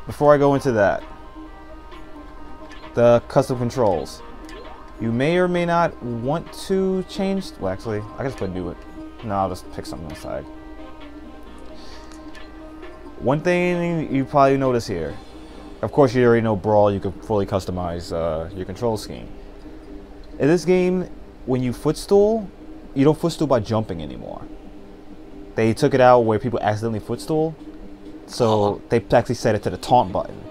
before I go into that, the custom controls. You may or may not want to change. Well, actually, I can just put do it. No, I'll just pick something on the side. One thing you probably notice here. Of course, you already know Brawl. You can fully customize your control scheme. In this game, when you footstool, you don't footstool by jumping anymore. They took it out where people accidentally footstool, so they actually set it to the taunt button.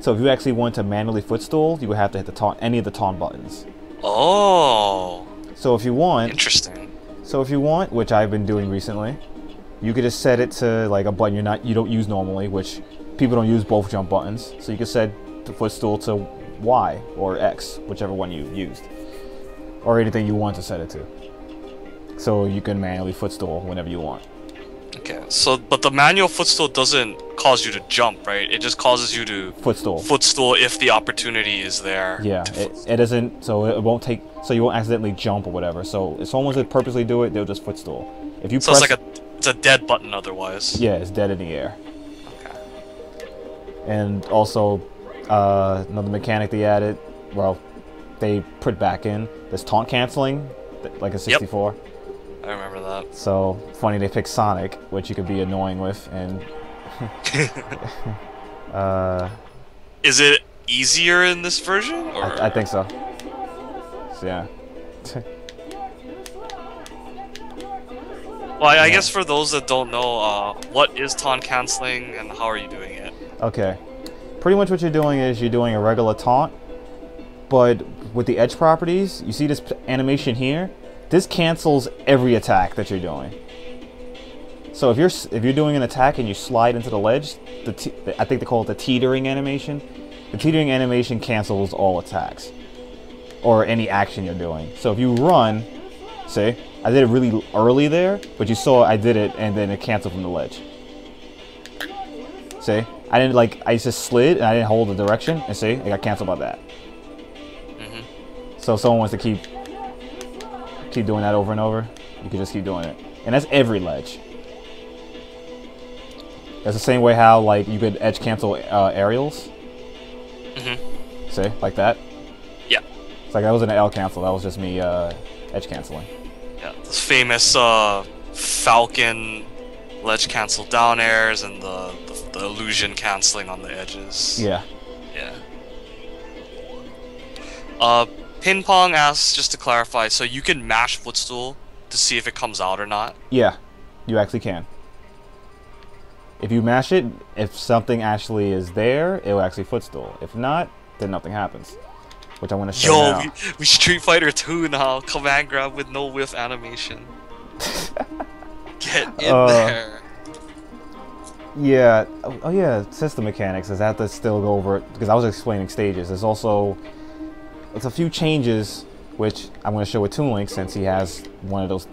So if you actually want to manually footstool, you would have to hit the taunt, any of the taunt buttons. Oh. So if you want, interesting. So if you want, which I've been doing recently, you could just set it to like a button you don't use normally, which people don't use both jump buttons. So you could set the footstool to Y or X, whichever one you used, or anything you want to set it to. So you can manually footstool whenever you want. Okay, so but the manual footstool doesn't cause you to jump, right? It just causes you to footstool. Footstool if the opportunity is there. Yeah, it doesn't. So it won't take. So you won't accidentally jump or whatever. So if someone would purposely do it, they'll just footstool. If you so press, it's a dead button otherwise. Yeah, it's dead in the air. Okay. And also another mechanic they added. Well, they put back in this taunt canceling, like a 64. Yep. I remember that. So funny they picked Sonic, which you could be annoying with, and is it easier in this version? Or? I think so. So yeah. Well, I guess for those that don't know, what is taunt canceling and how are you doing it? Okay. Pretty much what you're doing is you're doing a regular taunt, but with the edge properties, you see this animation here? This cancels every attack that you're doing. So if you're doing an attack and you slide into the ledge, I think they call it the teetering animation. The teetering animation cancels all attacks or any action you're doing. So if you run, see, I did it really early there, but you saw I did it and then it canceled from the ledge. See, I just slid and I didn't hold the direction, and see, it got canceled by that. So if someone wants to keep doing that over and over, you can just keep doing it. And that's every ledge. That's the same way how like you could edge cancel aerials. See, like that. Yeah. It's like that wasn't an L cancel. That was just me edge canceling. Yeah, this famous Falcon ledge cancel down airs and the illusion canceling on the edges. Yeah. Yeah. Ping Pong asks, just to clarify, so you can mash Footstool to see if it comes out or not? Yeah, you actually can. If you mash it, if something actually is there, it will actually Footstool. If not, then nothing happens. Which I want to show now. Yo, we Street Fighter 2 now. Command grab with no whiff animation. Get in there. Yeah. Oh yeah, system mechanics. I have to still go over it because I was explaining stages. There's also a few changes which I'm going to show with TwitchTV since he has one of those.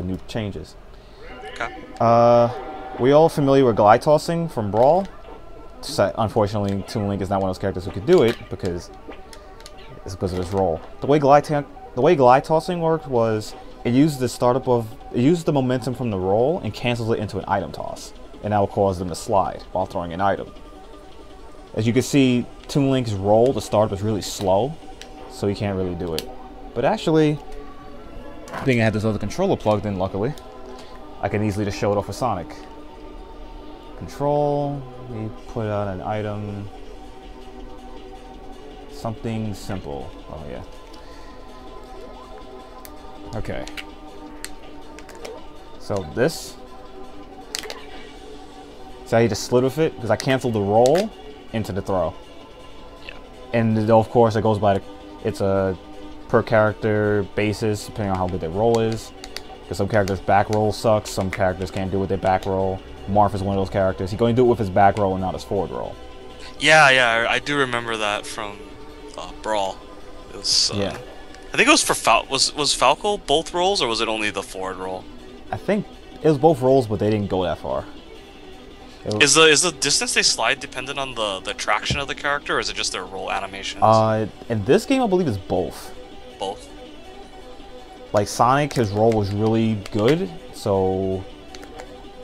New changes. Okay. We all familiar with glide tossing from Brawl. Unfortunately, TwitchTV is not one of those characters who could do it because it's because of his role. The way glide tossing worked was it used the momentum from the roll and cancels it into an item toss, and that will cause them to slide while throwing an item. As you can see, TwitchTV's roll, the startup is really slow, so he can't really do it. But actually, being I had this other controller plugged in, luckily, I can easily just show it off with Sonic. Control, we put out an item, something simple. Oh yeah. Okay. So this, see how you just slid with it? Because I canceled the roll into the throw. Yeah. And of course it goes by it's a per character basis depending on how good their roll is. Because some characters' back roll sucks, some characters can't do it with their back roll. Marth is one of those characters. He's going to do it with his back roll and not his forward roll. Yeah, I do remember that from Brawl. It was, yeah. I think it was for was Falco both rolls, or was it only the forward roll? I think it was both rolls, but they didn't go that far. Is the distance they slide dependent on the traction of the character, or is it just their roll animations? In this game, I believe it's both. Both. Like Sonic, his roll was really good, so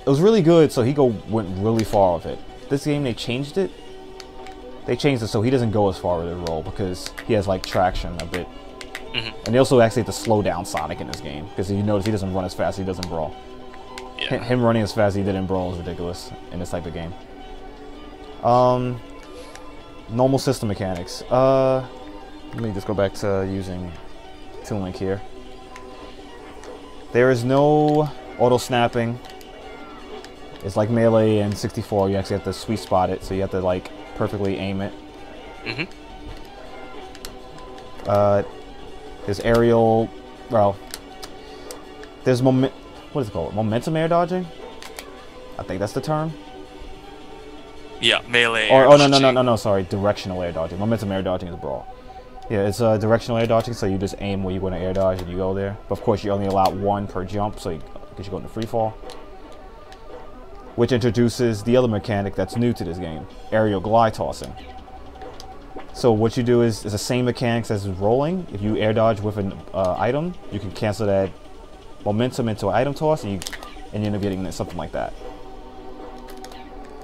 was really good, so he went really far with it. This game, they changed it. They changed it so he doesn't go as far with his roll because he has like traction a bit. And they also actually have to slow down Sonic in this game because if you notice, he doesn't run as fast as he does in Brawl. Yeah. Him running as fast as he did in Brawl is ridiculous in this type of game. Normal system mechanics. Let me just go back to using Toon Link here. There is no auto snapping. It's like Melee and 64. You actually have to sweet spot it, so you have to like perfectly aim it. There's aerial. Well, there's what is it called? Momentum air dodging. I think that's the term. Yeah, melee. Or no, sorry, directional air dodging. Momentum air dodging is Brawl. Yeah, it's directional air dodging, so you just aim where you want to air dodge and you go there. But of course, you only allow one per jump, so because you go into free fall. Which introduces the other mechanic that's new to this game, aerial glide tossing. So what you do is the same mechanics as rolling. If you air dodge with an item, you can cancel that momentum into an item toss, and you end up getting something like that.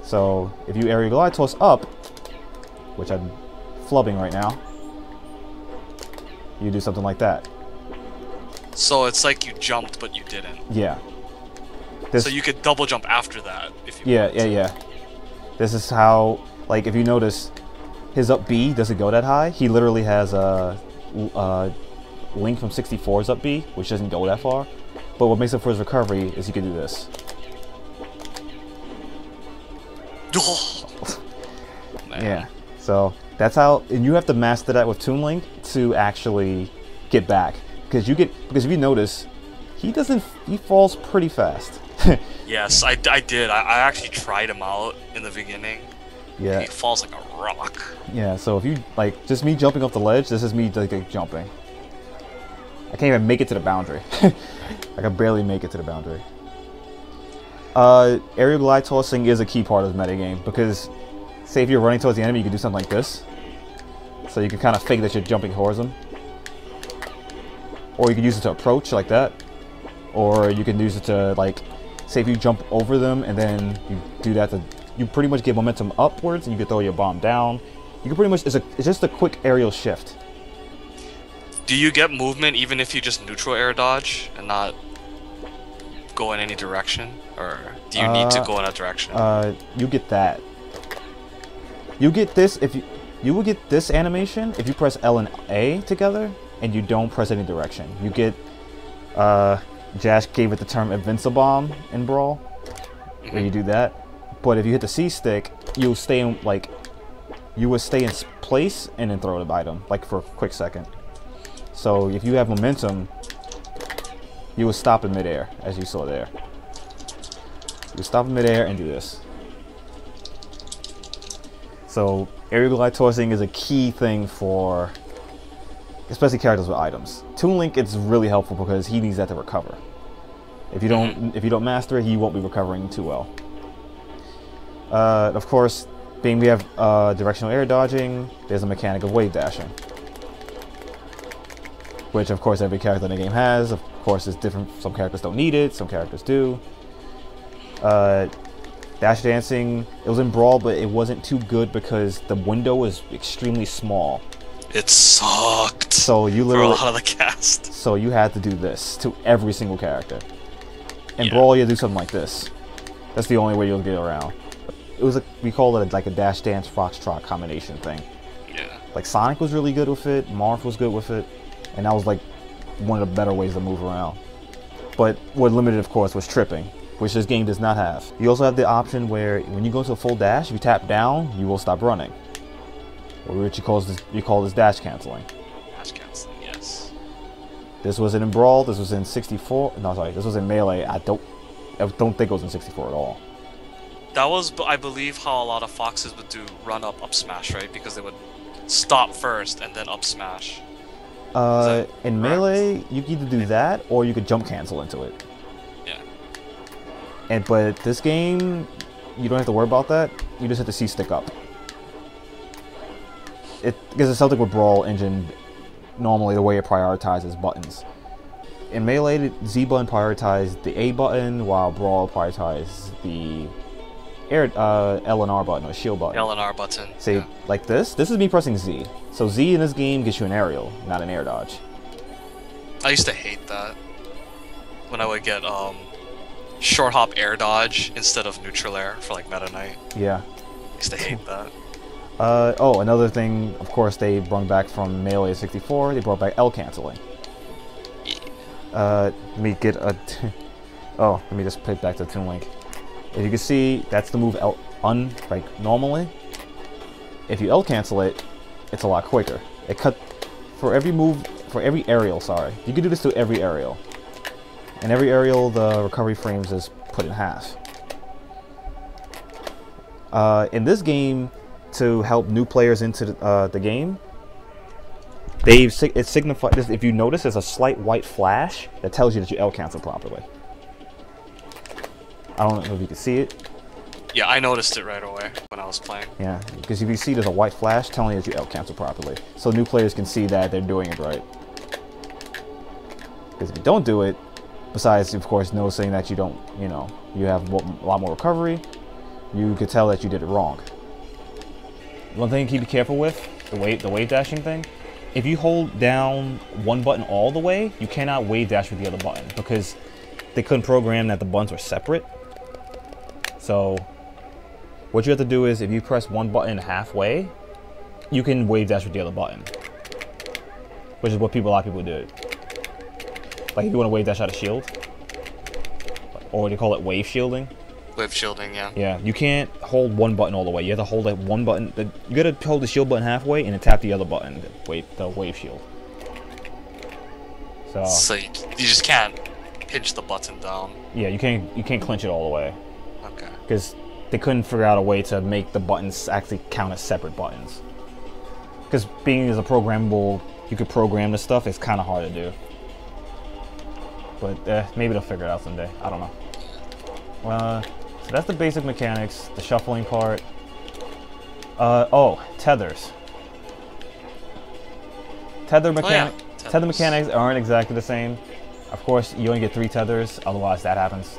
So if you aerial glide toss up, which I'm flubbing right now, you do something like that. So it's like you jumped, but you didn't. Yeah. So you could double jump after that if you want. Yeah. This is how, like, if you notice, his up B doesn't go that high. He literally has a Link from 64's up B, which doesn't go that far. But what makes up for his recovery is you can do this. Yeah. So that's how, and you have to master that with Toon Link to actually get back, because if you notice, he falls pretty fast. Yes, I did. I actually tried him out in the beginning. Yeah. He falls like a rock. Yeah, so if you, like, just me jumping off the ledge, this is me, like jumping. I can't even make it to the boundary. I can barely make it to the boundary. Aerial glide tossing is a key part of the metagame, because, say if you're running towards the enemy, you can do something like this. So you can kind of fake that you're jumping towards them. Or you can use it to approach, like that. Or you can use it to, like, say if you jump over them and then you do that to, you pretty much get momentum upwards and you can throw your bomb down. You can pretty much, it's just a quick aerial shift. Do you get movement even if you just neutral air dodge and not go in any direction? Or do you need to go in a direction? You get that. You get this if you will get this animation if you press L and A together and you don't press any direction. You get, Jash gave it the term Invincibomb in Brawl, where you do that. But if you hit the C stick, you'll stay in, like, you would stay in place and then throw the item, like, for a quick second. So if you have momentum, you would stop in midair, as you saw there. You stop in midair and do this. So aerial glide tossing is a key thing for, especially characters with items. Toon Link, it's really helpful because he needs that to recover. If you don't master it, he won't be recovering too well. Of course, being we have directional air dodging, there's a mechanic of wave dashing, which of course every character in the game has. Of course, it's different. Some characters don't need it, some characters do. Dash dancing, it was in Brawl, but it wasn't too good because the window was extremely small. It sucked. So you literally, for a lot of the cast. So you had to do this to every single character. In Brawl, you do something like this. That's the only way you'll get around. It was we call it like a dash dance foxtrot combination thing. Yeah. Like Sonic was really good with it, Marth was good with it, and that was like one of the better ways to move around. But what limited, of course, was tripping, which this game does not have. You also have the option where when you go to a full dash, if you tap down, you will stop running. Or which you call this dash canceling. Dash canceling, yes. This wasn't in Brawl, this was in 64. No, sorry, this was in Melee. I don't think it was in 64 at all. That was, I believe, how a lot of foxes would do run up smash, right? Because they would stop first and then up smash. In Melee, you could either do that or you could jump cancel into it. Yeah. But this game, you don't have to worry about that. You just have to C stick up. Because it's something with Brawl Engine, normally the way it prioritizes buttons. in Melee, the Z button prioritized the A button, while Brawl prioritized the L and R button, or shield button. L and R button. Say, like this is me pressing Z. So Z in this game gets you an aerial, not an air dodge. I used to hate that. When I would get, short hop air dodge instead of neutral air for, like, Meta Knight. Yeah. I used to hate that. Oh, another thing, of course, they brought back from Melee 64, they brought back L canceling. Let me get a... oh, let me just put it back to TwinLink. If you can see, that's the move L like normally. If you L cancel it, it's a lot quicker. It cut for every move, for every aerial, sorry. You can do this to every aerial. And every aerial, the recovery frames is put in half. In this game, to help new players into the game, it signifies, if you notice, there's a slight white flash that tells you that you L cancel properly. I don't know if you can see it. Yeah, I noticed it right away when I was playing. Yeah, because if you see there's a white flash telling you that you L cancel properly. So new players can see that they're doing it right. Because if you don't do it, besides, of course, noticing that you don't, you know, you have a lot more recovery, you could tell that you did it wrong. One thing to keep careful with, the wave dashing thing, if you hold down one button all the way, you cannot wave dash with the other button, because they couldn't program that the buttons were separate. So what you have to do is, if you press one button halfway, you can wave dash with the other button, which is what a lot of people do. Like if you want to wave dash out a shield, or they call it wave shielding. Wave shielding, yeah. Yeah, you can't hold one button all the way. You have to hold like one button. You gotta hold the shield button halfway and then tap the other button, the wave shield. So you just can't pinch the button down. Yeah, you can't clinch it all the way. Okay. Because they couldn't figure out a way to make the buttons actually count as separate buttons. Because being as a programmable, you could program this stuff, it's kind of hard to do. But maybe they'll figure it out someday. I don't know. So that's the basic mechanics, the shuffling part. Oh, tethers. Tether mechanics aren't exactly the same. Of course, you only get 3 tethers, otherwise that happens.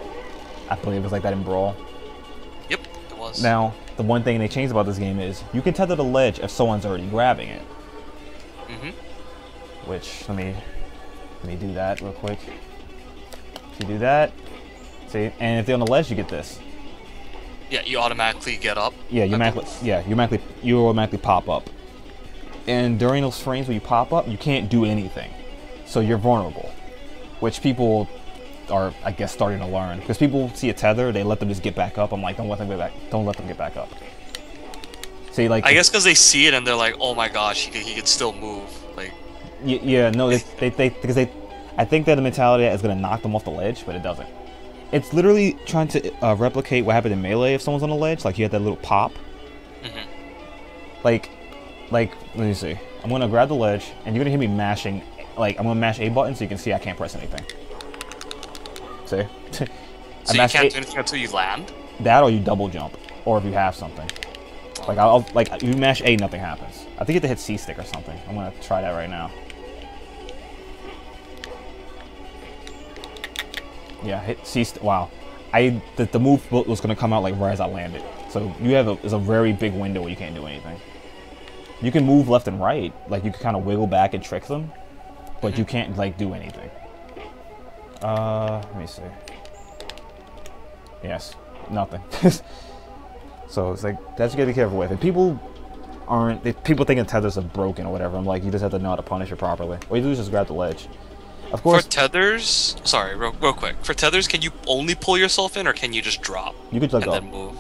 I believe it was like that in Brawl. Yep, it was. Now, the one thing they changed about this game is you can tether the ledge if someone's already grabbing it. Mm-hmm. Which, let me do that real quick. If you do that, see, and if they're on the ledge, you get this. Yeah, you automatically get up. Yeah, you automatically pop up. And during those frames where you pop up, you can't do anything, so you're vulnerable, which people are, I guess, starting to learn. Because people see a tether, they let them just get back up. I'm like, don't let them get back up. See, like, I guess because they see it and they're like, oh my gosh, he could still move. Like, yeah, no, because I think they're the mentality that is gonna knock them off the ledge, but it doesn't. It's literally trying to replicate what happened in Melee if someone's on the ledge. Like, you had that little pop. Mm-hmm. Like, let me see. I'm gonna grab the ledge, and you're gonna hear me mashing. Like, I'm gonna mash A button so you can see I can't press anything. See? So you can't do anything until you land? That, or you double jump, or if you have something. Like, like, you mash A, nothing happens. I think you have to hit C stick or something. I'm gonna try that right now. Yeah, hit C stick. Wow. The move was gonna come out like right as I landed. So you have a very big window where you can't do anything. You can move left and right, like you can kind of wiggle back and trick them, but you can't like do anything. Let me see. Yes, nothing. So it's like, that's you gotta be careful with. And people thinking tethers are broken or whatever. I'm like, you just have to know how to punish it properly. What you do is just grab the ledge. Of course. For tethers, sorry, real quick. For tethers, can you only pull yourself in, or can you just drop? You could just go. And then move.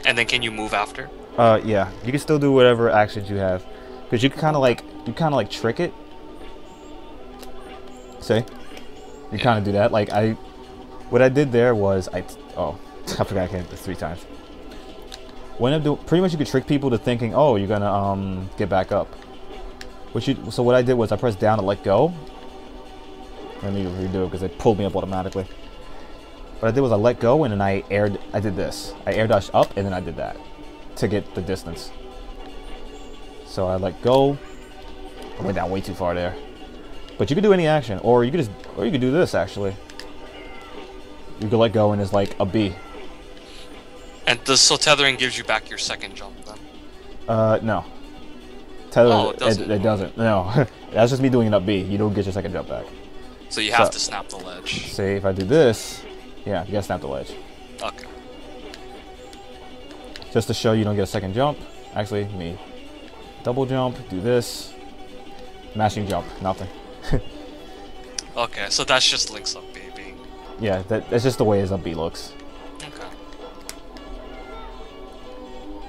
And then can you move after? Yeah. You can still do whatever actions you have, because you can kind of like trick it. See? You kind of do that. Like what I did there was I forgot I hit this 3 times. Pretty much you could trick people to thinking, oh, you're gonna get back up. So what I did was I pressed down to let go. Let me redo it because it pulled me up automatically. What I did was I let go and then I did this. I air dashed up and then I did that to get the distance. So I let go. I went down way too far there. But you could do any action, or you could do this actually. You could let go and it's like a B. And so tethering gives you back your second jump then? No. Tether, Oh, it doesn't. It doesn't. No. That's just me doing an up B. You don't get your second jump back. So you have to snap the ledge. Say if I do this, yeah, you gotta snap the ledge. Okay. Just to show you don't get a second jump. Actually, me. Double jump, do this. Mashing jump, nothing. Okay, so that's just Link's up B being... Yeah, that's just the way his up B looks. Okay.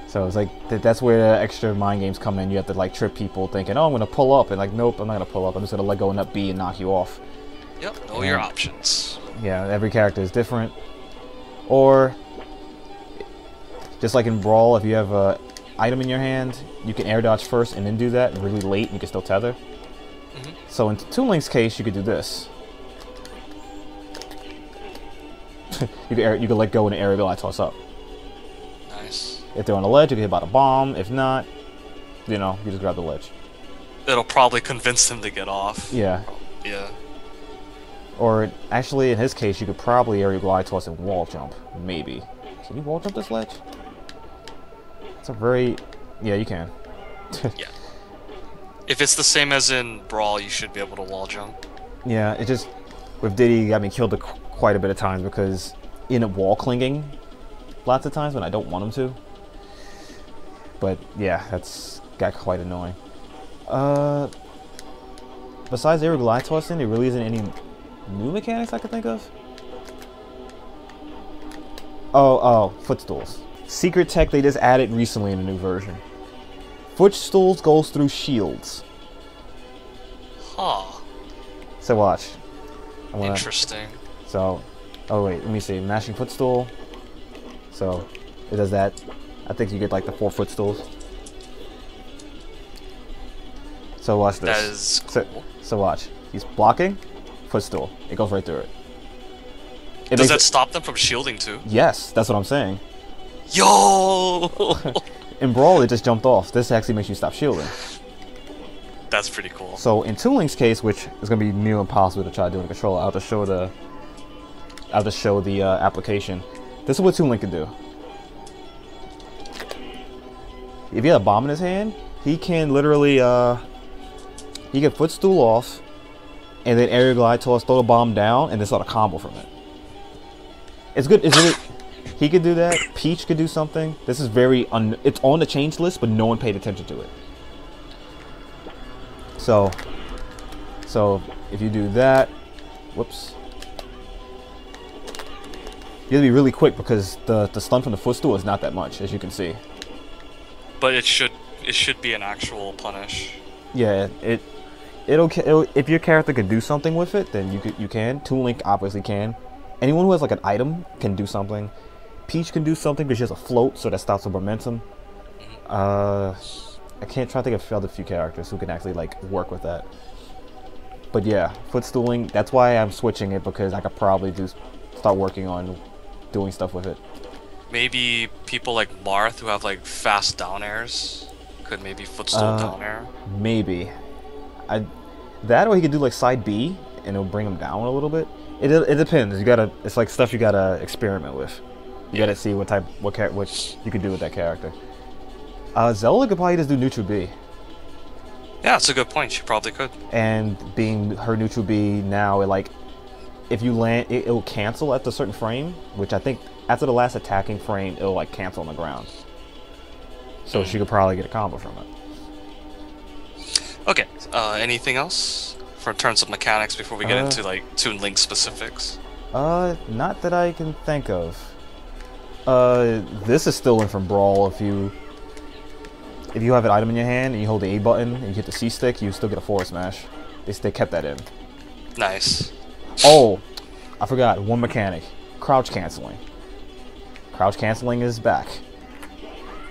So it's like, that's where the extra mind games come in. You have to like trick people thinking, oh, I'm gonna pull up. And like, nope, I'm not gonna pull up. I'm just gonna let go and up B and knock you off. Yep, know your options. Yeah, every character is different. Or, just like in Brawl, if you have a item in your hand, you can air dodge first and then do that really late and you can still tether. So in Toon Link's case, you could do this. you could let go and air glide toss up. Nice. If they're on a ledge, you can hit by the bomb. If not, you know, you just grab the ledge. It'll probably convince them to get off. Yeah. Yeah. Or actually, in his case, you could probably aerial glide toss and wall jump. Maybe. Can you wall jump this ledge? It's a very... Yeah, you can. Yeah. If it's the same as in Brawl, you should be able to wall jump. Yeah, it just... With Diddy, got me killed quite a bit of times because in a wall clinging lots of times when I don't want him to. But yeah, that's got quite annoying. Besides aerial glide tossing, there really isn't any new mechanics I could think of. Oh, Footstools. Secret tech they just added recently in a new version. Footstools goes through shields. Huh. So watch. Interesting. So, oh wait, let me see. Mashing Footstool. So, it does that. I think you get like the 4 Footstools. So watch this. That is cool. So watch. He's blocking. Footstool. It goes right through it. Does that stop them from shielding too? Yes, that's what I'm saying. Yo! In Brawl, it just jumped off. This actually makes you stop shielding. That's pretty cool. So in Toon Link's case, which is going to be near impossible to try to do in the controller, I'll just show the application. This is what Toon Link can do. If he had a bomb in his hand, he can literally he can Footstool off, and then aerial glide toss, throw the bomb down, and then start a combo from it. It's good. It's really. He could do that. Peach could do something. This is very it's on the change list, but no one paid attention to it. So if you do that, whoops. You have to be really quick because the stun from the Footstool is not that much, as you can see. But it should be an actual punish. Yeah, it'll if your character can do something with it, then you can. Toon Link obviously can. Anyone who has like an item can do something. Peach can do something because she has a float, so that stops the momentum. I can't try to think of other few characters who can actually like work with that. But yeah, Footstooling. That's why I'm switching it, because I could probably start working on doing stuff with it. Maybe people like Marth who have like fast down airs could maybe Footstool down air. Maybe. That, or he could do like side B and it'll bring him down a little bit. It depends. It's like stuff you gotta experiment with. You gotta see what you could do with that character. Zelda could probably just do neutral B. Yeah, that's a good point. She probably could. And being her neutral B now, if you land, it'll cancel at a certain frame, which I think after the last attacking frame, it'll like cancel on the ground. So she could probably get a combo from it. Okay. Anything else in terms of mechanics before we get into like Toon Link specifics? Not that I can think of. This is still in from Brawl. If you have an item in your hand and you hold the A button and you hit the C stick, you still get a forward smash. They kept that in. Nice. Oh, I forgot one mechanic: crouch canceling. Crouch canceling is back.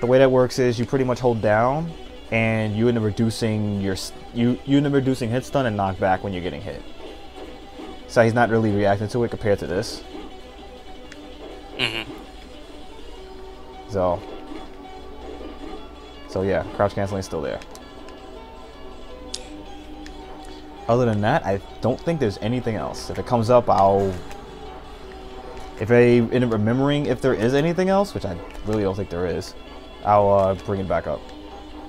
The way that works is you pretty much hold down, and you end up reducing hit stun and knockback when you're getting hit. So he's not really reacting to it compared to this. So yeah, crouch canceling is still there. Other than that, I don't think there's anything else. If it comes up, I'll... If I end up remembering if there is anything else, which I really don't think there is, I'll bring it back up.